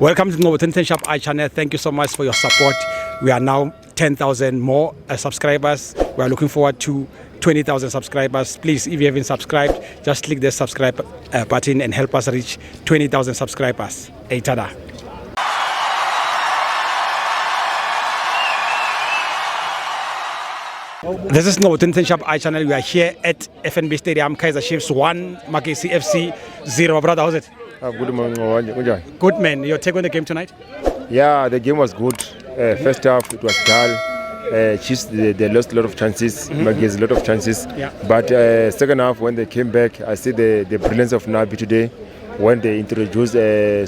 Welcome to the Ten Shop I channel. Thank you so much for your support. We are now 10,000 more subscribers. We are looking forward to 20,000 subscribers. Please, if you haven't subscribed, just click the subscribe button and help us reach 20,000 subscribers. Hey, tada. This is no Ten Shop I channel. We are here at FNB Stadium. Kaizer Chiefs 1, Magesi FC 0. Brother, how's it? Good morning. Good, man. Your take on the game tonight? Yeah, the game was good. First half it was dull. Chiefs they lost a lot of chances. Magesi a lot of chances. Yeah. But second half when they came back, I see the brilliance of Nabi today when they introduced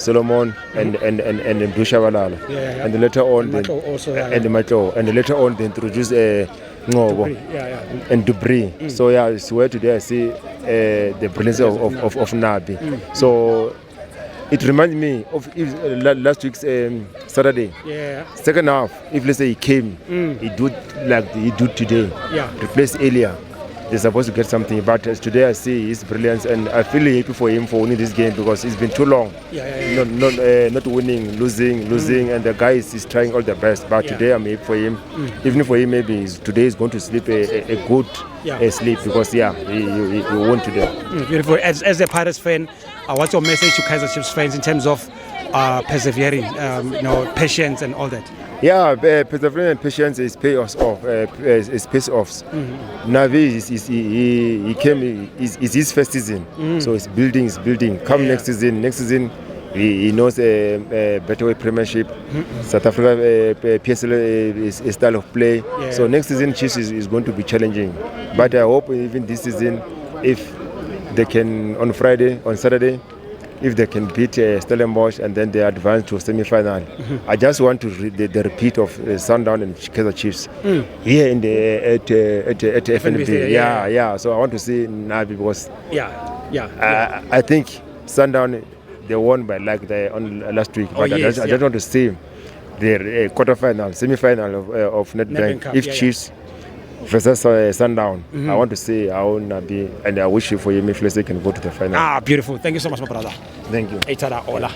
Solomon and Dushabalala. Yeah. And later on And later on they introduced Ngobo and Dubri. So yeah, I swear today I see the brilliance of Nabi. So it reminds me of last week's Saturday. Yeah. Second half, if let's say he came, he do like he do today. Yeah. Replace earlier. They're supposed to get something, but today I see his brilliance, and I feel happy for him for winning this game because it's been too long. Not winning, losing, and the guy is trying all the best. But today I'm happy for him. Even for him, maybe today is going to sleep a good sleep because he won today. Beautiful. As a Pirates fan, what's your message to Kaizer Chiefs fans in terms of persevering, patience and all that? Yeah, persevering and patience is pays off. Nabi is his first season, so it's building. Come next season, he knows a better way Premiership. South Africa PSL is style of play. Yeah. So next season Chiefs is going to be challenging. But I hope even this season, if they can on Saturday. If they can beat Stellenbosch and then they advance to semi-final, I just want to read the repeat of Sundown and Kaizer Chiefs here in the at FNB. Yeah. So I want to see Nabi because I think Sundown they won by on last week, but I just want to see the quarterfinal, semi-final of Nedbank. If Chiefs versus Sundown, I want to see how Nabi, and I wish you for him if they can go to the final. Beautiful. Thank you so much, my brother. Thank you. Hey, tada, hola.